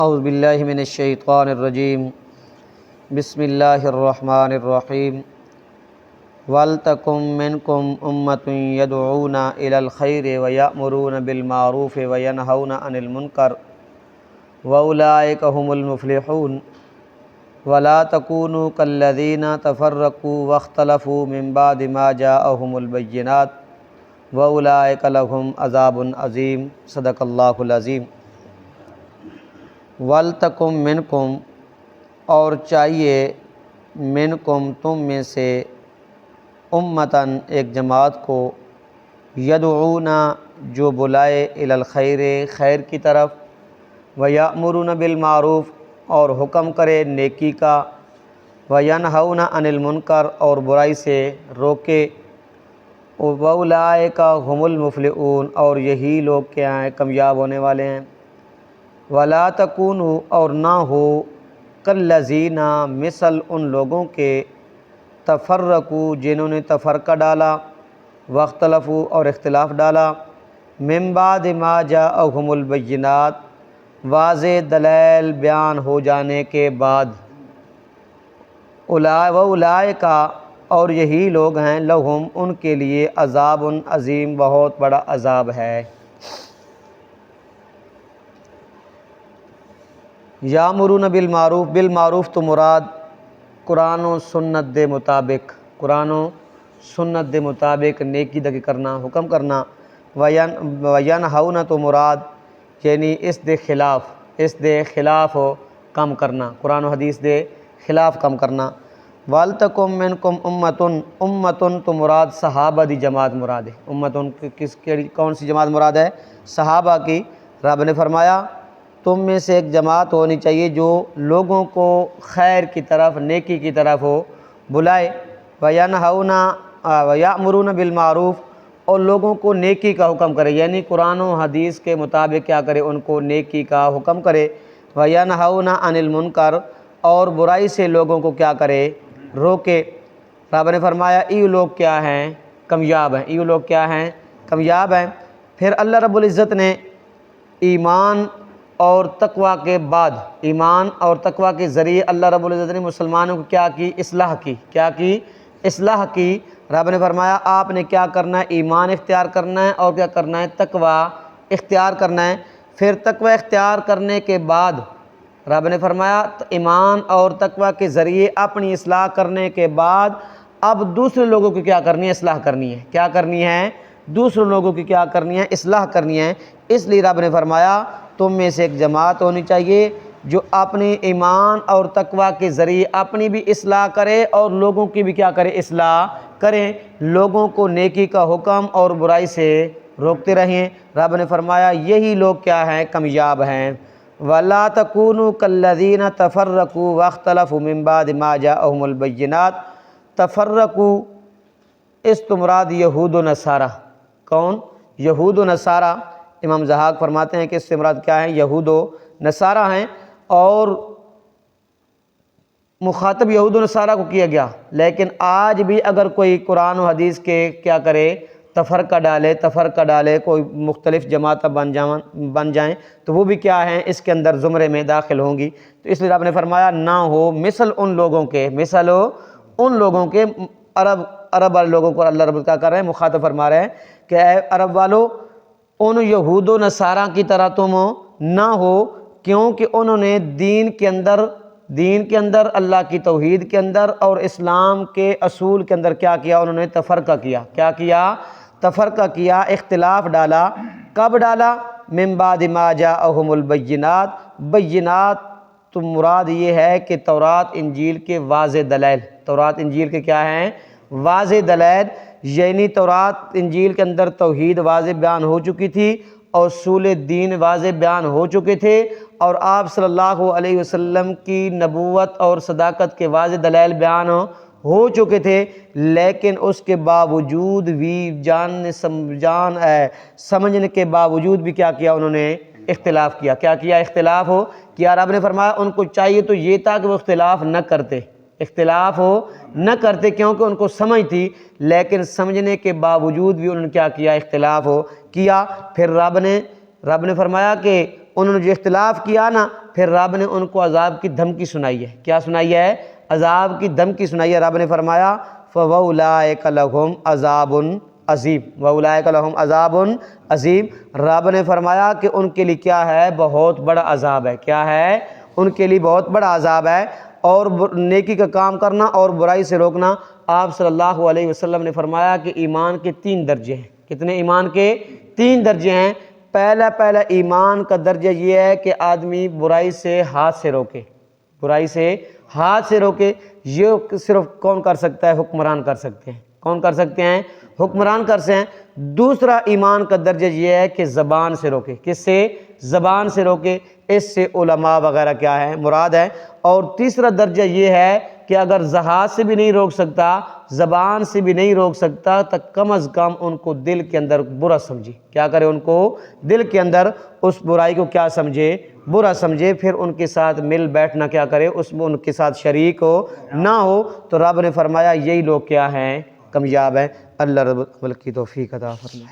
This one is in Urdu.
اعوذ باللہ من الشیطان الرجیم بسم اللہ الرحمن الرحیم وَلْتَكُن مِّنكُمْ أُمَّةٌ يَدْعُونَ إِلَى الْخَيْرِ وَيَأْمُرُونَ بِالْمَعْرُوفِ وَيَنْهَوْنَ عَنِ الْمُنكَرِ وَأُولَٰئِكَ هُمُ الْمُفْلِحُونَ وَلَا تَكُونُوا كَالَّذِينَ تَفَرَّقُوا وَاخْتَلَفُوا مِن بَعْدِ مَا جَاءَهُمُ الْبَيِّنَاتُ وَأُولَٰئِكَ لَهُمْ عَذَابٌ عَظِيمٌ صدق اللہ العظیم۔ وَلْتَكُن مِّنكُمْ، اور چاہیے، منکم تم میں سے، امتاً ایک جماعت کو، یدعون جو بلائے، الی الخیر خیر کی طرف، ویأمرون بالمعروف اور حکم کرے نیکی کا، وینہون عن المنکر اور برائی سے روکے، وَأُولَٰئِکَ هُمُ الْمُفْلِحُونَ اور یہی لوگ کیا ہیں، کامیاب ہونے والے ہیں۔ وَلَا تَكُونُوا اور نہ ہو، کالذین مثل ان لوگوں کے، تفرقوا جنہوں نے تفرقہ ڈالا، واختلفوا اور اختلاف ڈالا، من بعد ما جاءہم البینات واضح دلائل بیان ہو جانے کے بعد، وَأُولَٰئِکَ اور یہی لوگ ہیں، لہم ان کے لیے عذاب عظیم بہت بڑا عذاب ہے۔ یامرون بالمعروف، بالمعروف تو مراد قرآن و سنت دے مطابق، قرآن و سنت دے مطابق نیکی دے کرنا، حکم کرنا، وینہون تو مراد یعنی اس دے خلاف کم کرنا، قرآن و حدیث دے خلاف کم کرنا۔ وَلْتَكُن مِّنكُمْ أُمَّةٌ، امتن تو مراد صحابہ دی جماعت مراد ہے۔ امتن کون سی جماعت مراد ہے؟ صحابہ کی۔ رب نے فرمایا تم میں سے ایک جماعت ہونی چاہیے جو لوگوں کو خیر کی طرف، نیکی کی طرف ہو بلائے، وینہون ویأمرون بالمعروف اور لوگوں کو نیکی کا حکم کرے، یعنی قرآن و حدیث کے مطابق کیا کرے، ان کو نیکی کا حکم کرے، وینہون عن المنکر اور برائی سے لوگوں کو کیا کرے، روکے۔ رب نے فرمایا یہ لوگ کیا ہیں، کامیاب ہیں، یہ لوگ کیا ہیں، کامیاب ہیں۔ پھر اللہ رب العزت نے ایمان اور تقوی کے بعد، ایمان اور تقوی کے ذریعے اللہ رب العزت نے مسلمانوں کو کیا کی، اصلاح کی، کیا کی، اصلاح کی۔ رب نے فرمایا آپ نے کیا کرنا ہے، ایمان اختیار کرنا ہے اور کیا کرنا ہے، تقوی اختیار کرنا ہے۔ پھر تقوی اختیار کرنے کے بعد رب نے فرمایا ایمان اور تقوی کے ذریعے اپنی اصلاح کرنے کے بعد اب دوسرے لوگوں کی کیا کرنی ہے، اصلاح کرنی ہے، کیا کرنی ہے، دوسرے لوگوں کی کیا کرنی ہے، اصلاح کرنی ہے۔ اس لیے رب نے فرمایا تم میں سے ایک جماعت ہونی چاہیے جو اپنے ایمان اور تقوی کے ذریعے اپنی بھی اصلاح کرے اور لوگوں کی بھی کیا کرے، اصلاح کریں، لوگوں کو نیکی کا حکم اور برائی سے روکتے رہیں۔ رب نے فرمایا یہی لوگ کیا ہیں، کامیاب ہیں۔ وَلَا تَكُونُوا كَالَّذِينَ تَفَرَّقُوا وَاخْتَلَفُوا مِن بَعْدِ مَا جَاءَهُمُ الْبَيِّنَاتُ، تفرقوا اس تو مراد یہود و نصارہ، کون، یہود و نصارہ۔ امام ضحاک فرماتے ہیں کہ اس سے مراد کیا ہے، یہود و نصارہ ہیں، اور مخاطب یہود و نصارہ کو کیا گیا۔ لیکن آج بھی اگر کوئی قرآن و حدیث کے کیا کرے، تفرقہ ڈالے، کوئی مختلف جماعتیں بن جائیں تو وہ بھی کیا ہیں، اس کے اندر زمرے میں داخل ہوں گی۔ تو اس لیے رب نے فرمایا نہ ہو مثل ان لوگوں کے، عرب والے لوگوں کو اللہ رب کیا کر رہے ہیں، مخاطب فرما رہے ہیں کہ اے عرب والو، ان یہود و نصارہ کی طرح تم نہ ہو، کیونکہ انہوں نے دین کے اندر اللہ کی توحید کے اندر اور اسلام کے اصول کے اندر کیا کیا، انہوں نے تفرقہ کیا، کیا کیا، تفرقہ کیا، اختلاف ڈالا۔ کب ڈالا؟ من بعد ما جاءہم البینات، بینات تو مراد یہ ہے کہ تورات انجیل کے واضح دلائل، تورات انجیل کے کیا ہیں، واضح دلائل، یعنی تورات انجیل کے اندر توحید واضح بیان ہو چکی تھی، اصول دین واضح بیان ہو چکے تھے، اور آپ صلی اللہ علیہ وسلم کی نبوت اور صداقت کے واضح دلائل بیان ہو چکے تھے، لیکن اس کے باوجود بھی سمجھنے کے باوجود بھی کیا کیا، انہوں نے اختلاف کیا، کیا کیا، اختلاف ہو کیا۔ رب نے فرمایا ان کو چاہیے تو یہ تھا کہ وہ اختلاف نہ کرتے، کیونکہ ان کو سمجھ تھی، لیکن سمجھنے کے باوجود بھی انہوں نے کیا کیا، اختلاف کیا۔ پھر رب نے فرمایا کہ انہوں نے جو اختلاف کیا نا، پھر رب نے ان کو عذاب کی دھمکی سنائی ہے۔ کیا سنائی ہے؟ عذاب کی دھمکی سنائی ہے۔ رب نے فرمایا فَوَأُولَٰئِكَ لَهُمْ عَذَابٌ عظیم، وَأُولَٰئِكَ لَهُمْ عَذَابٌ عظیم۔ رب نے فرمایا کہ ان کے لیے کیا ہے؟ بہت بڑا عذاب ہے۔ کیا ہے؟ ان کے لیے بہت بڑا عذاب ہے۔ اور نیکی کا کام کرنا اور برائی سے روکنا۔ آپ صلی اللہ علیہ وسلم نے فرمایا کہ ایمان کے 3 درجے ہیں۔ کتنے ایمان کے؟ 3 درجے ہیں۔ پہلا ایمان کا درجہ یہ ہے کہ آدمی برائی سے ہاتھ سے روکے، برائی سے ہاتھ سے روکے۔ یہ صرف کون کر سکتا ہے؟ حکمران کر سکتے ہیں۔ کون کر سکتے ہیں؟ حکمران کر سکتے ہیں۔ دوسرا ایمان کا درجہ یہ ہے کہ زبان سے روکے۔ کس سے؟ زبان سے روکے۔ اس سے علماء وغیرہ کیا ہے؟ مراد ہے۔ اور تیسرا درجہ یہ ہے کہ اگر ہاتھ سے بھی نہیں روک سکتا، زبان سے بھی نہیں روک سکتا، تو کم از کم ان کو دل کے اندر برا سمجھے۔ کیا کرے؟ ان کو دل کے اندر اس برائی کو کیا سمجھے؟ برا سمجھے۔ پھر ان کے ساتھ مل بیٹھنا کیا کرے؟ اس میں ان کے ساتھ شریک ہو نہ ہو۔ تو رب نے فرمایا یہی لوگ کیا ہیں؟ کامیاب ہیں۔ اللہ رب العالمین کی توفیق عطا فرمائے۔